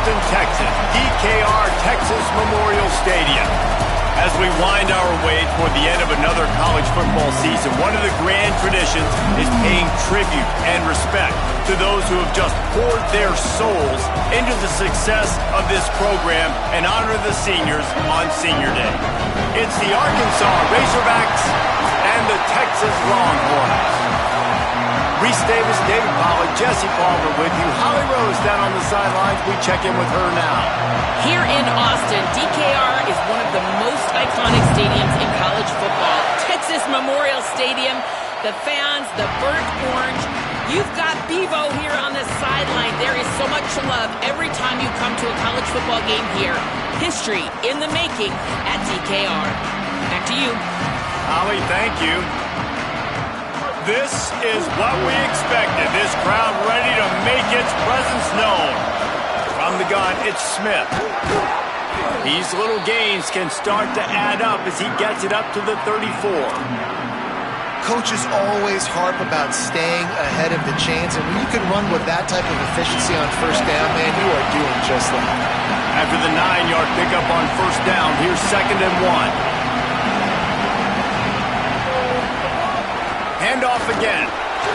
Austin, Texas, DKR Texas Memorial Stadium. As we wind our way toward the end of another college football season, one of the grand traditions is paying tribute and respect to those who have just poured their souls into the success of this program and honor the seniors on Senior Day. It's the Arkansas Razorbacks and the Texas Longhorns. Reese Davis, David Pollack, Jesse Palmer with you. Holly Rose down on the sidelines. We check in with her now. Here in Austin, DKR is one of the most iconic stadiums in college football. Texas Memorial Stadium, the fans, the burnt orange. You've got Bevo here on the sideline. There is so much love every time you come to a college football game here. History in the making at DKR. Back to you. Holly, thank you. This is what we expected. This crowd ready to make its presence known. From the gun, it's Smith. These little gains can start to add up as he gets it up to the 34. Coaches always harp about staying ahead of the chains, and when you can run with that type of efficiency on first down, man, you are doing just that. After the 9-yard pickup on first down, here's 2nd and 1. Handoff again.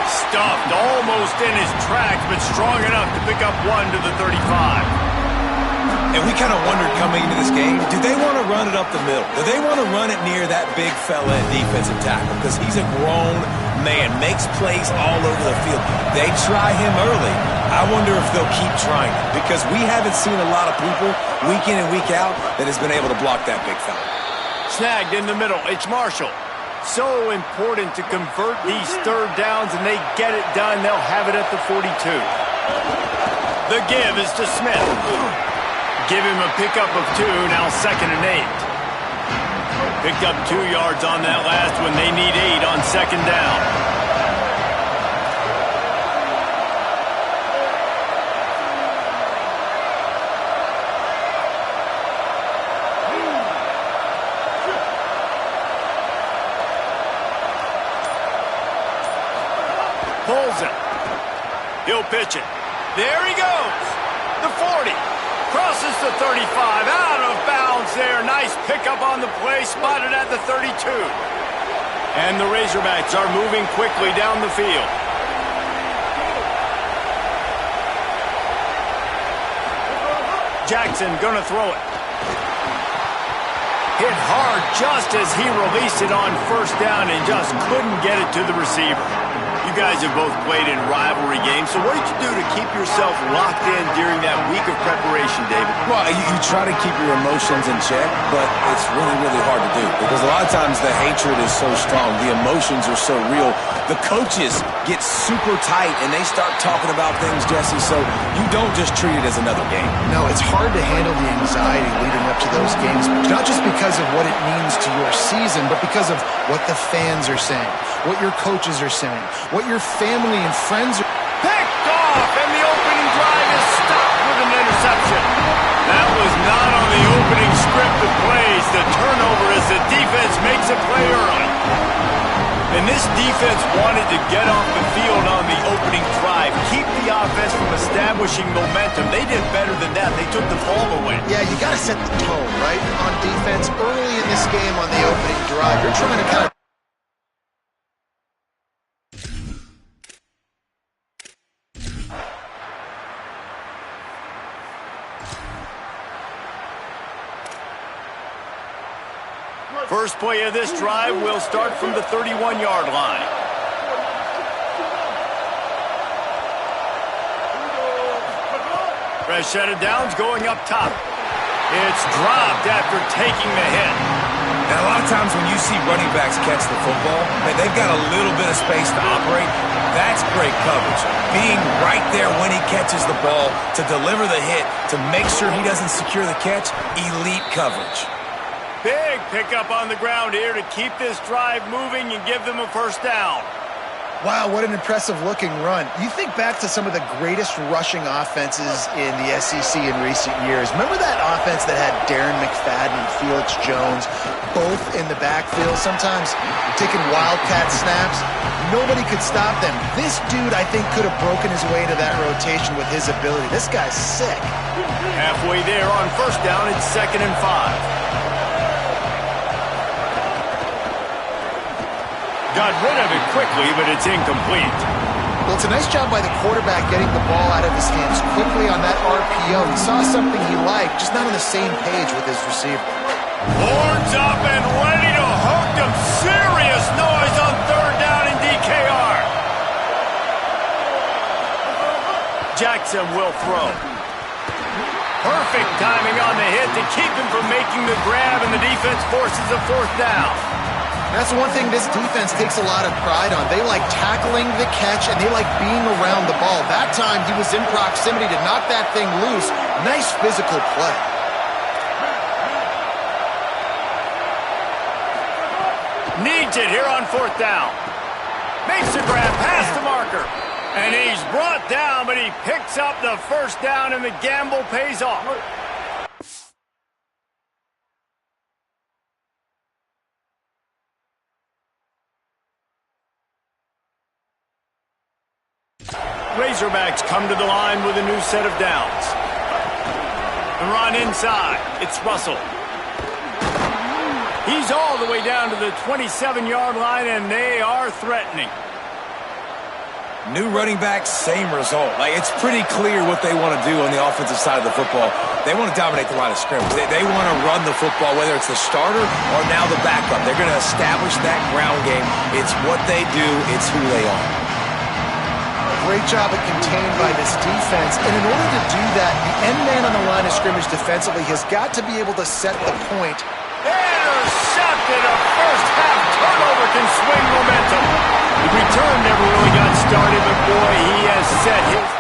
Stuffed almost in his tracks, but strong enough to pick up 1 to the 35. And we kind of wondered coming into this game, do they want to run it up the middle? Do they want to run it near that big fella at defensive tackle? Because he's a grown man, makes plays all over the field. They try him early. I wonder if they'll keep trying it, because we haven't seen a lot of people week in and week out that has been able to block that big fella. Snagged in the middle. It's Marshall. So important to convert these third downs, and they get it done. They'll have it at the 42. The give is to Smith. Give him a pickup of 2, now 2nd and 8. Picked up 2 yards on that last one. They need 8 on 2nd down. Pulls it. He'll pitch it. There he goes. The 40. Crosses the 35. Out of bounds there. Nice pickup on the play. Spotted at the 32. And the Razorbacks are moving quickly down the field. Jackson gonna throw it. Hit hard just as he released it on first down and just couldn't get it to the receiver. You guys have both played in rivalry games, so what did you do to keep yourself locked in during that week of preparation, David? Well, you try to keep your emotions in check, but it's really, really hard to do because a lot of times the hatred is so strong, the emotions are so real. The coaches get super tight and they start talking about things, Jesse, so you don't just treat it as another game. No, it's hard to handle the anxiety leading up to those games, not just because of what it means to your season, but because of what the fans are saying, what your coaches are saying, what your family and friends are. Picked off, and the opening drive is stopped with an interception. That was not on the opening script of plays. The turnover as the defense makes a play early. And this defense wanted to get off the field on the opening drive, keep the offense from establishing momentum. They did better than that. They took the ball away. Yeah, you got to set the tone, right, on defense early in this game on the opening drive. You're trying to kind of First play of this drive will start from the 31-yard line. Fresh set of downs going up top. It's dropped after taking the hit. Now, a lot of times when you see running backs catch the football, man, they've got a little bit of space to operate. That's great coverage. Being right there when he catches the ball to deliver the hit, to make sure he doesn't secure the catch, elite coverage. Big pickup on the ground here to keep this drive moving and give them a first down. Wow, what an impressive-looking run. You think back to some of the greatest rushing offenses in the SEC in recent years. Remember that offense that had Darren McFadden and Felix Jones both in the backfield, sometimes taking wildcat snaps? Nobody could stop them. This dude, I think, could have broken his way into that rotation with his ability. This guy's sick. Halfway there on first down, it's 2nd and 5. Got rid of it quickly, but it's incomplete. Well, it's a nice job by the quarterback getting the ball out of his hands quickly on that RPO. He saw something he liked, just not on the same page with his receiver. Horns up and ready to hook them. Serious noise on 3rd down in DKR. Jackson will throw. Perfect timing on the hit to keep him from making the grab, and the defense forces a 4th down. That's one thing this defense takes a lot of pride on. They like tackling the catch, and they like being around the ball. That time, he was in proximity to knock that thing loose. Nice physical play. Needs it here on 4th down. Makes the grab past the marker. And he's brought down, but he picks up the 1st down, and the gamble pays off. Razorbacks come to the line with a new set of downs. The run inside. It's Russell. He's all the way down to the 27-yard line, and they are threatening. New running back, same result. It's pretty clear what they want to do on the offensive side of the football. They want to dominate the line of scrimmage. They want to run the football, whether it's the starter or now the backup. They're going to establish that ground game. It's what they do. It's who they are. Great job at contained by this defense. And in order to do that, the end man on the line of scrimmage defensively has got to be able to set the point. Intercepted. A first-half turnover can swing momentum. The return never really got started, but boy, he has set his...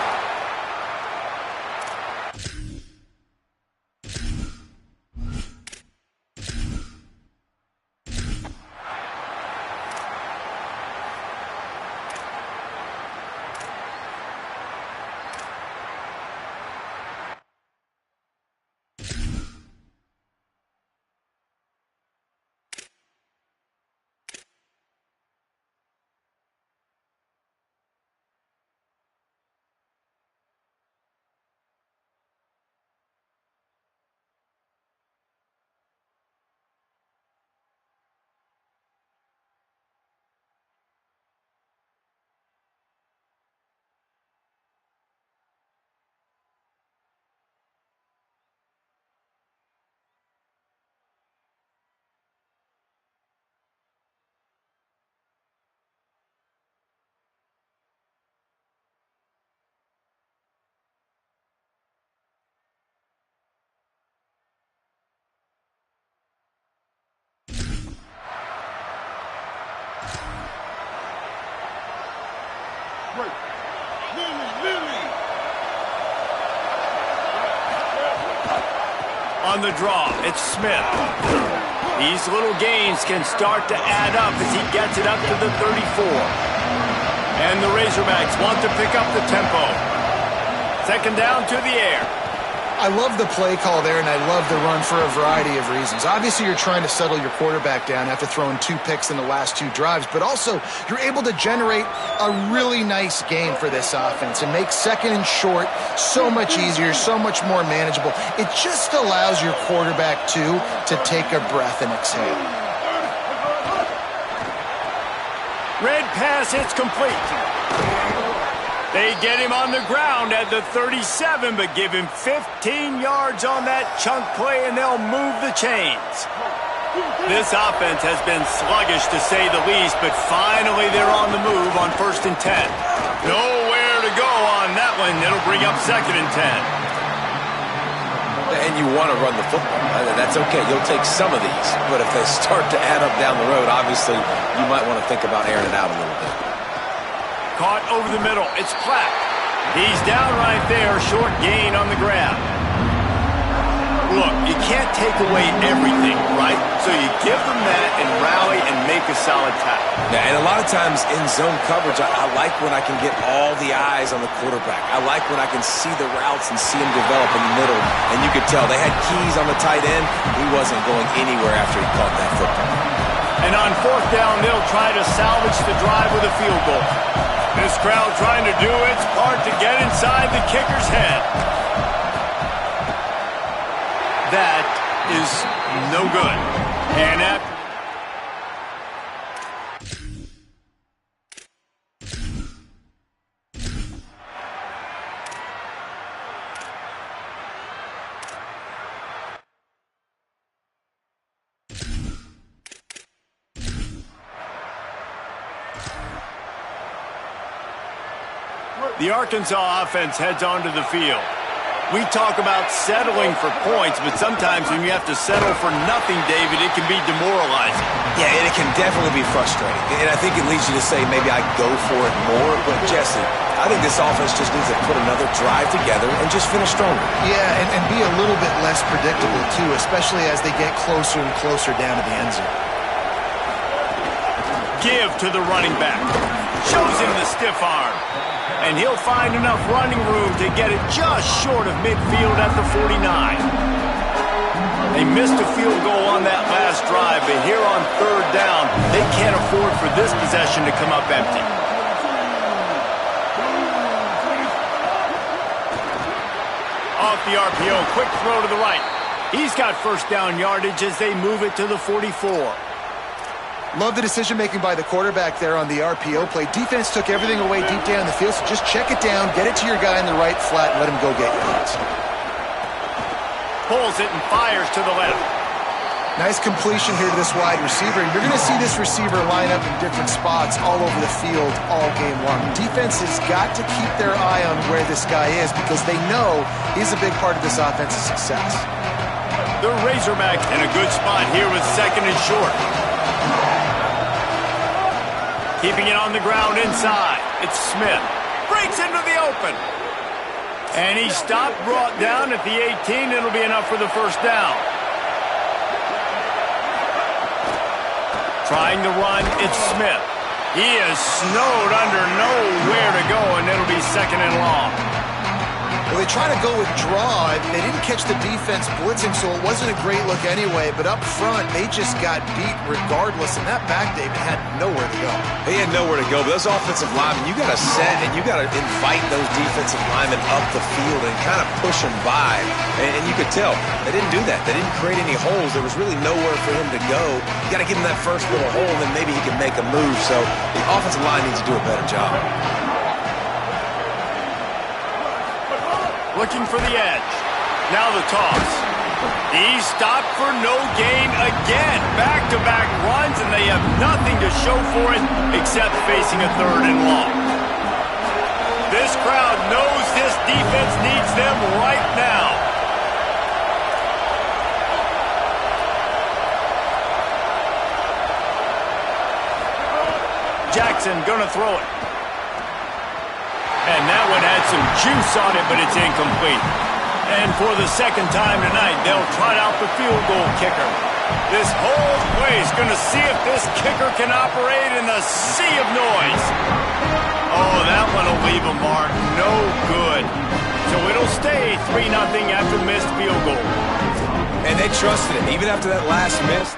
On the draw, it's Smith. These little gains can start to add up as he gets it up to the 34. And the Razorbacks want to pick up the tempo. 2nd down to the air. I love the play call there, and I love the run for a variety of reasons. Obviously, you're trying to settle your quarterback down after throwing 2 picks in the last 2 drives, but also you're able to generate a really nice game for this offense and make 2nd and short so much easier, so much more manageable. It just allows your quarterback, too, to take a breath and exhale. Red pass, it's complete. They get him on the ground at the 37, but give him 15 yards on that chunk play, and they'll move the chains. This offense has been sluggish, to say the least, but finally they're on the move on 1st and 10. Nowhere to go on that one. It'll bring up 2nd and 10. And you want to run the football. That's okay. You'll take some of these. But if they start to add up down the road, obviously you might want to think about airing it out a little bit. Caught over the middle. It's Platt. He's down right there. Short gain on the grab. Look, you can't take away everything, right? So you give them that and rally and make a solid tackle. Yeah, and a lot of times in zone coverage, I like when I can get all the eyes on the quarterback. I like when I can see the routes and see them develop in the middle. And you could tell they had keys on the tight end. He wasn't going anywhere after he caught that football. And on fourth down, they'll try to salvage the drive with a field goal. This crowd trying to do its part to get inside the kicker's head. That is no good. And after the Arkansas offense heads onto the field. We talk about settling for points, but sometimes when you have to settle for nothing, David, it can be demoralizing. Yeah, and it can definitely be frustrating. And I think it leads you to say maybe I go for it more. But, Jesse, I think this offense just needs to put another drive together and just finish stronger. Yeah, and be a little bit less predictable, too, especially as they get closer and closer down to the end zone. Give to the running back. Shows him the stiff arm. And he'll find enough running room to get it just short of midfield at the 49. They missed a field goal on that last drive, but here on third down, they can't afford for this possession to come up empty. Off the RPO, quick throw to the right. He's got first down yardage as they move it to the 44. Love the decision-making by the quarterback there on the RPO play. Defense took everything away deep down the field, so just check it down, get it to your guy in the right flat, and let him go get yards. Pulls it and fires to the left. Nice completion here to this wide receiver. You're going to see this receiver line up in different spots all over the field all game long. Defense has got to keep their eye on where this guy is because they know he's a big part of this offense's success. The Razorbacks in a good spot here with second and short. Keeping it on the ground inside. It's Smith. Breaks into the open. And he stopped, brought down at the 18. It'll be enough for the first down. Trying to run, it's Smith. He is snowed under, nowhere to go, and it'll be second and long. Well, they try to go with draw. They didn't catch the defense blitzing, so it wasn't a great look anyway. But up front, they just got beat regardless. And that back, David, had nowhere to go. He had nowhere to go. But those offensive linemen, you got to set and you got to invite those defensive linemen up the field and kind of push them by. And you could tell they didn't do that. They didn't create any holes. There was really nowhere for him to go. You got to give him that first little hole, and then maybe he can make a move. So the offensive line needs to do a better job. Looking for the edge. Now the toss. He's stopped for no gain again. Back-to-back runs, and they have nothing to show for it except facing a third and long. This crowd knows this defense needs them right now. Jackson gonna throw it. And that one had some juice on it, but it's incomplete. And for the second time tonight, they'll trot out the field goal kicker. This whole place going to see if this kicker can operate in the sea of noise. Oh, that one will leave a mark. No good. So it'll stay 3-0 after missed field goal. And they trusted him, even after that last miss.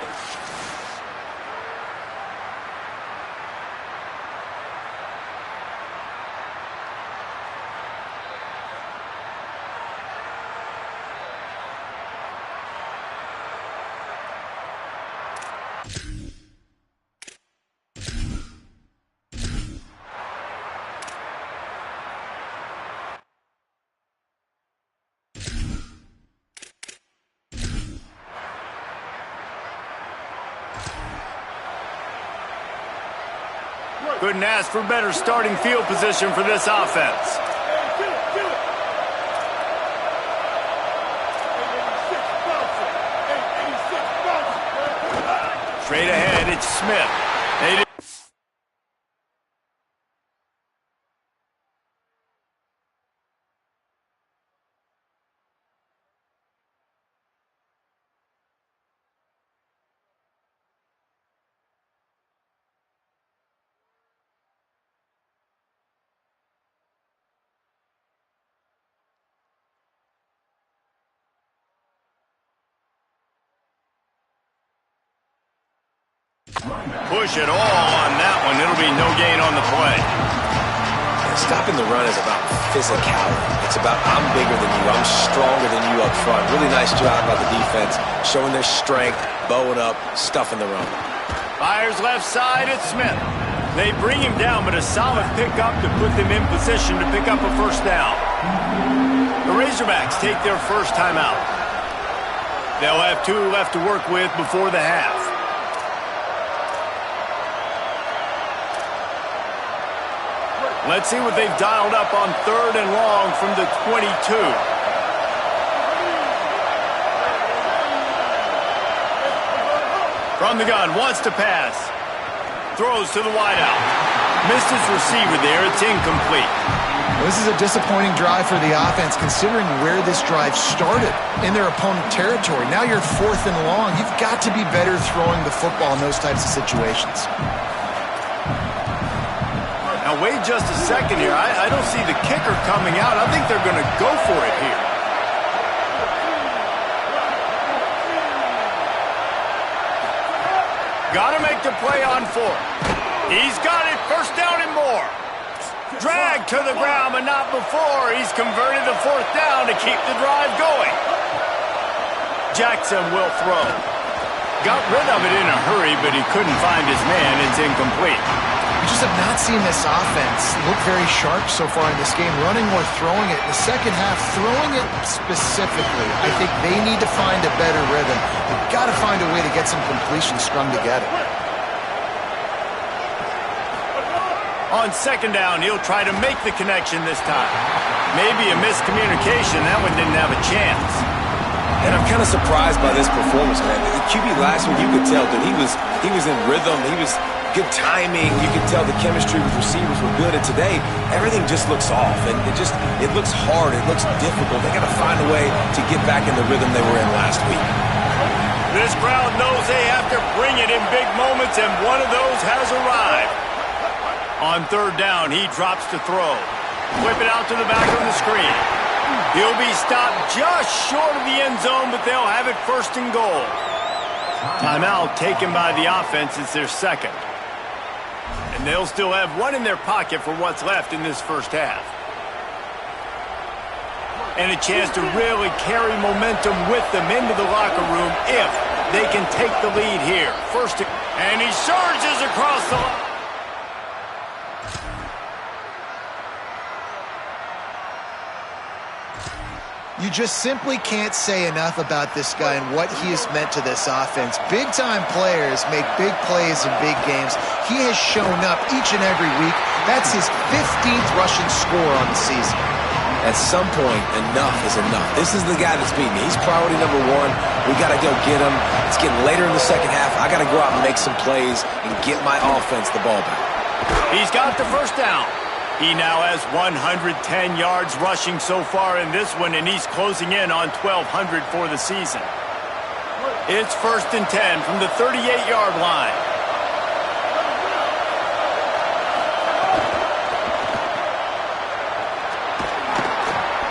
Couldn't ask for better starting field position for this offense. Straight ahead, it's Smith. They Push it all on that one. It'll be no gain on the play. Stopping the run is about physicality. It's about I'm bigger than you, I'm stronger than you up front. Really nice job by the defense, showing their strength, bowing up, stuffing the run. Fires left side, it's Smith. They bring him down, but a solid pickup to put them in position to pick up a first down. The Razorbacks take their first timeout. They'll have 2 left to work with before the half. Let's see what they've dialed up on 3rd and long from the 22. From the gun, wants to pass. Throws to the wideout. Missed his receiver there. It's incomplete. This is a disappointing drive for the offense, considering where this drive started in their opponent territory. Now you're 4th and long. You've got to be better throwing the football in those types of situations. Now, wait just a second here. I don't see the kicker coming out. I think they're going to go for it here. Got to make the play on 4. He's got it. First down and more. Drag to the ground, but not before. He's converted the 4th down to keep the drive going. Jackson will throw. Got rid of it in a hurry, but he couldn't find his man. It's incomplete. We just have not seen this offense look very sharp so far in this game, running or throwing it. In the second half, throwing it specifically, I think they need to find a better rhythm. They've got to find a way to get some completions strung together. On 2nd down, he'll try to make the connection this time. Maybe a miscommunication. That one didn't have a chance. And I'm kind of surprised by this performance, man. The QB last week, you could tell that he was in rhythm. He was good timing. You could tell the chemistry with receivers were good. And today, everything just looks off. And it looks hard. It looks difficult. They got to find a way to get back in the rhythm they were in last week. This crowd knows they have to bring it in big moments, and one of those has arrived. On 3rd down, he drops to throw. Whip it out to the back of the screen. He'll be stopped just short of the end zone, but they'll have it 1st and goal. Timeout taken by the offense. It's their 2nd. And they'll still have 1 in their pocket for what's left in this first half. And a chance to really carry momentum with them into the locker room if they can take the lead here. And he surges across the line. You just simply can't say enough about this guy and what he has meant to this offense. Big-time players make big plays in big games. He has shown up each and every week. That's his 15th rushing score on the season. At some point, enough is enough. This is the guy that's beating me. He's priority number 1. We got to go get him. It's getting later in the second half. I got to go out and make some plays and get my offense the ball back. He's got the first down. He now has 110 yards rushing so far in this one, and he's closing in on 1,200 for the season. It's 1st and 10 from the 38-yard line.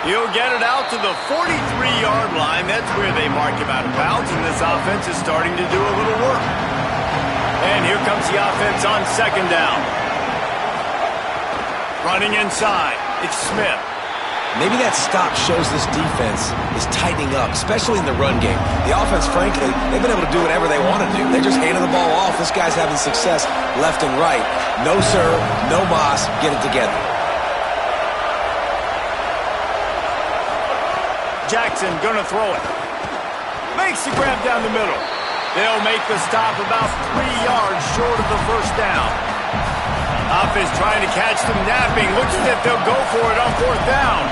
He'll get it out to the 43-yard line. That's where they mark him out of bounds, and this offense is starting to do a little work. And here comes the offense on 2nd down. Running inside, it's Smith. Maybe that stop shows this defense is tightening up, especially in the run game. The offense, frankly, they've been able to do whatever they want to do. They just handed the ball off. This guy's having success left and right. No, sir, no mas, get it together. Jackson gonna throw it. Makes the grab down the middle. They'll make the stop about 3 yards short of the first down. Offense trying to catch them napping. Looks as if they'll go for it on 4th down.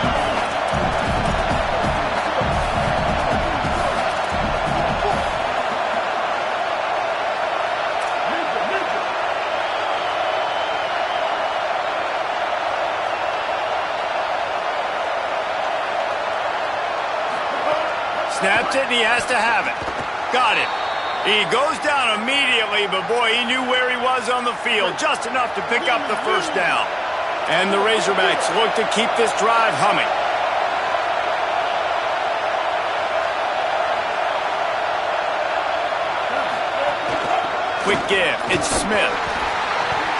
Snapped it, and he has to have it. Got it. He goes down immediately, but boy, he knew where he was on the field, just enough to pick up the first down. And the Razorbacks look to keep this drive humming. Quick give. It's Smith.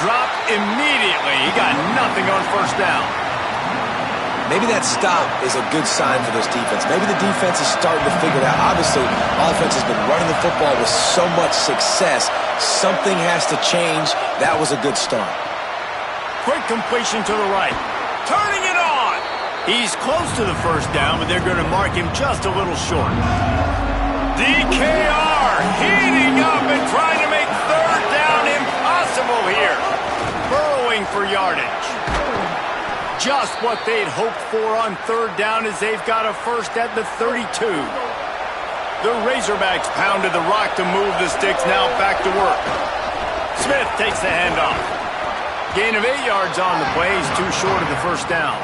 Dropped immediately. He got nothing on first down. Maybe that stop is a good sign for this defense. Maybe the defense is starting to figure it out. Obviously, offense has been running the football with so much success. Something has to change. That was a good start. Quick completion to the right. Turning it on. He's close to the first down, but they're going to mark him just a little short. DKR heating up and trying to make third down impossible here. Burrowing for yardage. Just what they'd hoped for on third down as they've got a first at the 32. The Razorbacks pounded the rock to move the sticks, now back to work. Smith takes the handoff. Gain of 8 yards on the play. He's too short of the first down.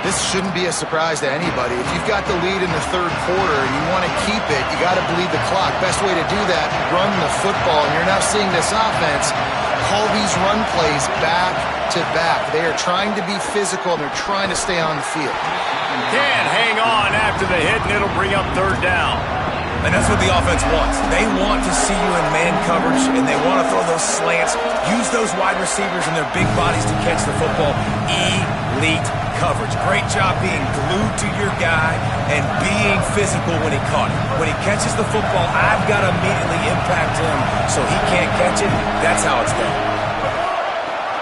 This shouldn't be a surprise to anybody. If you've got the lead in the third quarter and you want to keep it, you got to bleed the clock. Best way to do that, run the football. And you're now seeing this offense call these run plays back to back. They are trying to be physical, and they're trying to stay on the field. Can't hang on after the hit, and it'll bring up third down. And that's what the offense wants. They want to see you in man coverage, and they want to throw those slants, use those wide receivers and their big bodies to catch the football. Elite coverage. Great job being glued to your guy and being physical when he caught it. When he catches the football, I've got to immediately impact him so he can't catch it. That's how it's done.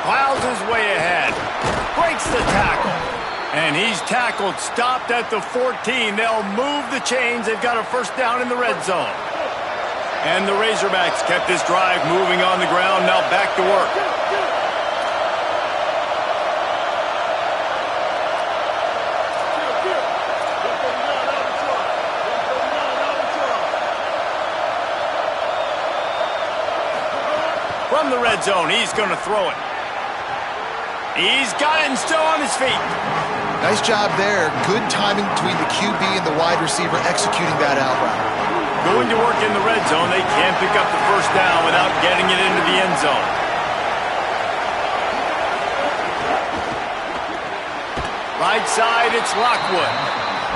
Plows his way ahead. Breaks the tackle. And he's tackled, stopped at the 14. They'll move the chains. They've got a first down in the red zone. And the Razorbacks kept this drive moving on the ground, now back to work. From the red zone, he's going to throw it. He's got it and still on his feet. Nice job there. Good timing between the QB and the wide receiver executing that out route. Going to work in the red zone. They can't pick up the first down without getting it into the end zone. Right side, it's Lockwood.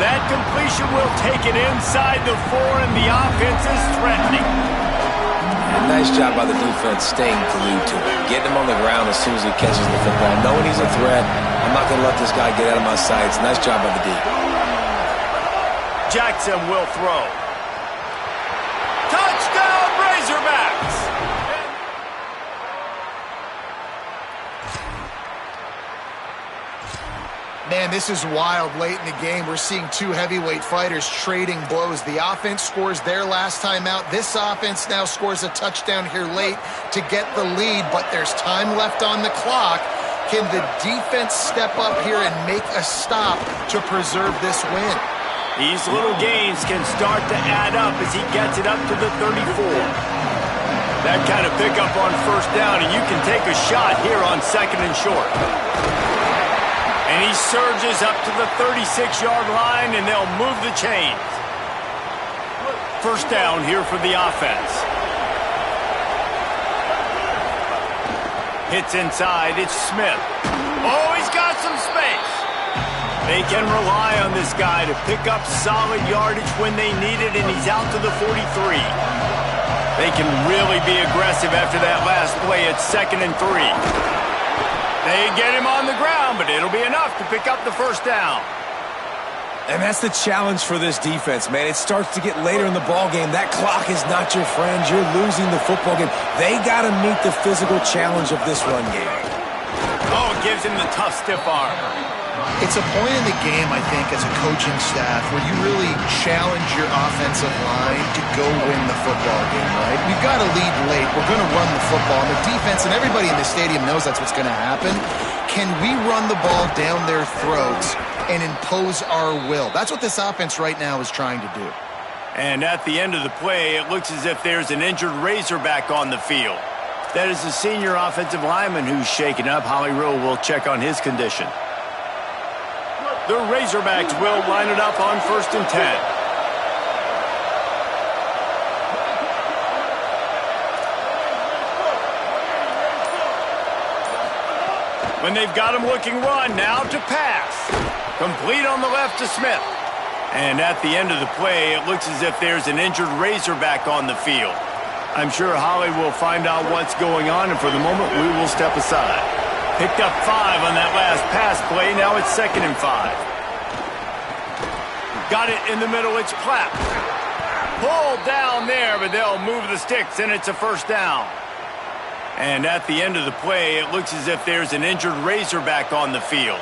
That completion will take it inside the 4, and the offense is threatening. And nice job by the defense staying glued to it. Getting him on the ground as soon as he catches the football. Knowing he's a threat, I'm not going to let this guy get out of my sights. Nice job by the D. Jackson will throw. Touchdown, Razorbacks! Man, this is wild late in the game. We're seeing two heavyweight fighters trading blows. The offense scores their last time out. This offense now scores a touchdown here late to get the lead, but there's time left on the clock. Can the defense step up here and make a stop to preserve this win? These little gains can start to add up as he gets it up to the 34. That kind of pickup on first down, and you can take a shot here on second and short. And he surges up to the 36-yard line, and they'll move the chains. First down here for the offense. Hits inside, it's Smith. Oh, he's got some space. They can rely on this guy to pick up solid yardage when they need it, and he's out to the 43. They can really be aggressive after that last play at 2nd and 3. They get him on the ground, but it'll be enough to pick up the first down. And that's the challenge for this defense, man. It starts to get later in the ball game. That clock is not your friend. You're losing the football game. They got to meet the physical challenge of this run game. Oh, it gives him the tough, stiff arm. It's a point in the game, I think, as a coaching staff where you really challenge your offensive line to go win the football game, right? We've got to lead late. We're going to run the football. And the defense and everybody in the stadium knows that's what's going to happen. Can we run the ball down their throats and impose our will? That's what this offense right now is trying to do. And at the end of the play, it looks as if there's an injured Razorback on the field. That is the senior offensive lineman who's shaken up. Holly Rowe will check on his condition. The Razorbacks will line it up on 1st and 10. When they've got him looking run, now to pass. Complete on the left to Smith. And at the end of the play, it looks as if there's an injured Razorback on the field. I'm sure Holly will find out what's going on, and for the moment, we will step aside. Picked up 5 on that last pass play. Now it's 2nd and 5. Got it in the middle. It's Clapp. Pulled down there, but they'll move the sticks, and it's a 1st down. And at the end of the play, it looks as if there's an injured Razorback on the field.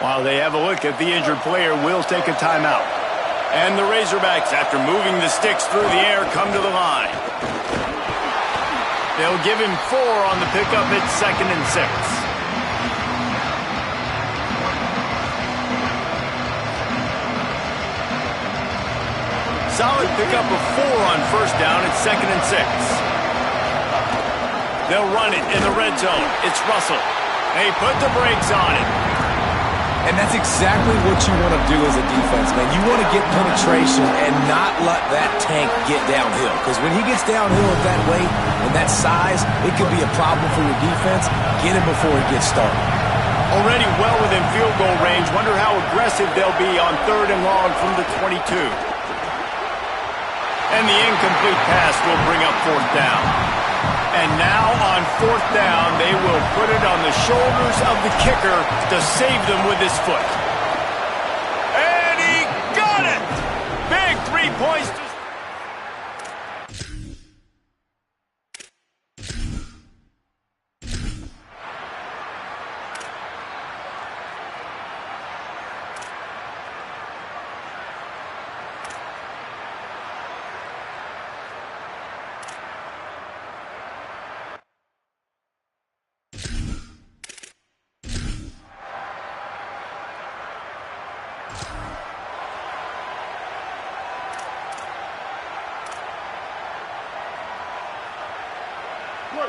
While they have a look at the injured player, we'll take a timeout. And the Razorbacks, after moving the sticks through the air, come to the line. They'll give him 4 on the pickup. It's 2nd and 6. Solid pickup of 4 on 1st down. It's 2nd and 6. They'll run it in the red zone. It's Russell. They put the brakes on it. And that's exactly what you want to do as a defense, man. You want to get penetration and not let that tank get downhill. Because when he gets downhill at that weight and that size, it could be a problem for your defense. Get him before he gets started. Already well within field goal range. Wonder how aggressive they'll be on 3rd and long from the 22. And the incomplete pass will bring up 4th down. And now on 4th down, they will put it on the shoulders of the kicker to save them with his foot. And he got it! Big 3 points to...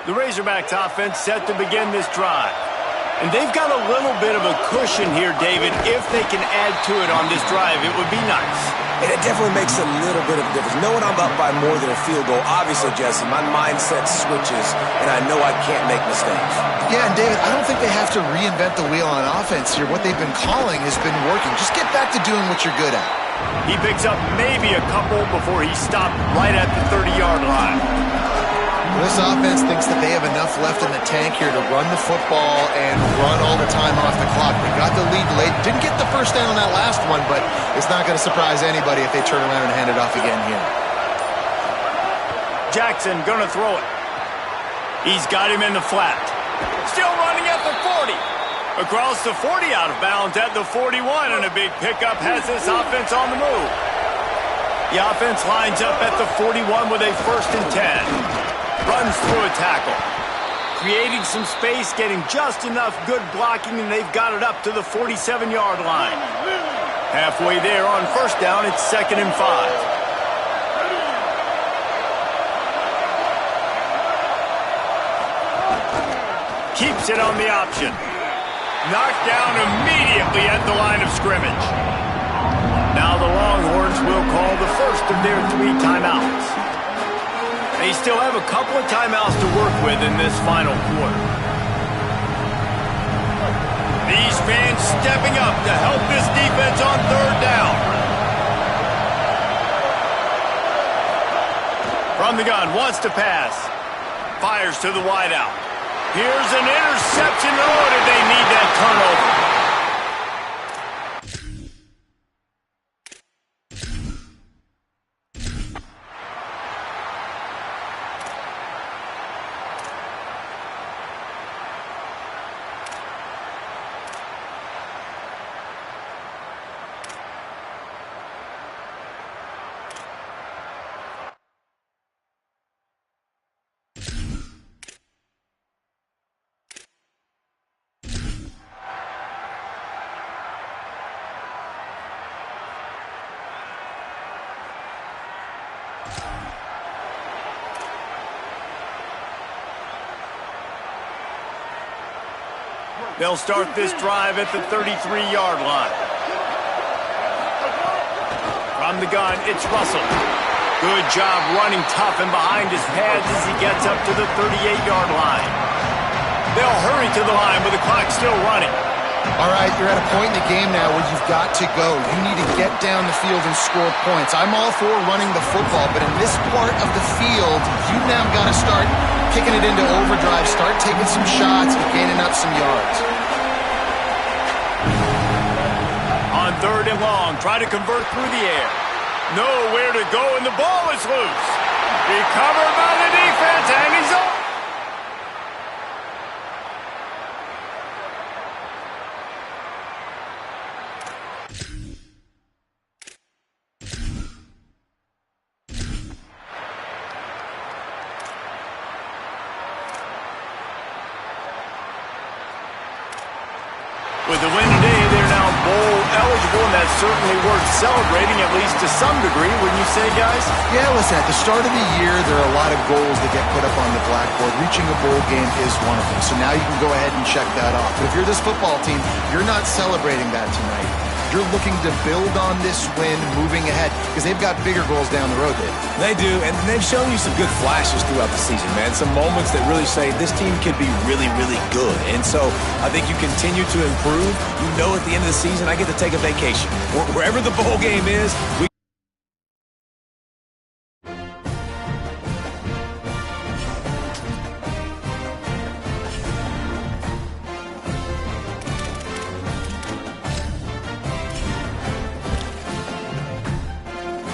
The Razorbacks offense set to begin this drive. And they've got a little bit of a cushion here, David. If they can add to it on this drive, it would be nice. And it definitely makes a little bit of a difference. Knowing I'm up by more than a field goal, obviously, Jesse, my mindset switches, and I know I can't make mistakes. Yeah, and David, I don't think they have to reinvent the wheel on offense here. What they've been calling has been working. Just get back to doing what you're good at. He picks up maybe a couple before he stopped right at the 30-yard line. This offense thinks that they have enough left in the tank here to run the football and run all the time off the clock. They got the lead late. Didn't get the 1st down on that last one, but it's not going to surprise anybody if they turn around and hand it off again here. Jackson gonna throw it. He's got him in the flat. Still running at the 40. Across the 40, out of bounds at the 41, and a big pickup has this offense on the move. The offense lines up at the 41 with a 1st and 10. Runs through a tackle. Creating some space, getting just enough good blocking, and they've got it up to the 47-yard line. Halfway there on 1st down, it's 2nd and 5. Keeps it on the option. Knocked down immediately at the line of scrimmage. Now the Longhorns will call the first of their 3 timeouts. They still have a couple of timeouts to work with in this final quarter. These fans stepping up to help this defense on 3rd down. From the gun, wants to pass. Fires to the wideout. Here's an interception. Oh, did they need that turnover? They'll start this drive at the 33-yard line. From the gun, it's Russell. Good job running tough and behind his pads as he gets up to the 38-yard line. They'll hurry to the line with the clock still running. All right, you're at a point in the game now where you've got to go. You need to get down the field and score points. I'm all for running the football, but in this part of the field, you've now got to start kicking it into overdrive, start taking some shots and gaining up some yards. On 3rd and long, try to convert through the air. Nowhere to go, and the ball is loose. Recovered by the defense, and he's off. With the win today, they're now bowl eligible, and that's certainly worth celebrating, at least to some degree, wouldn't you say, guys? Yeah, listen, at the start of the year, there are a lot of goals that get put up on the blackboard. Reaching a bowl game is one of them. So now you can go ahead and check that off. But if you're this football team, you're not celebrating that tonight. You're looking to build on this win moving ahead because they've got bigger goals down the road, Dave. They do, and they've shown you some good flashes throughout the season, man. Some moments that really say this team could be really, really good. And so I think you continue to improve. You know at the end of the season, I get to take a vacation. Wherever the bowl game is, we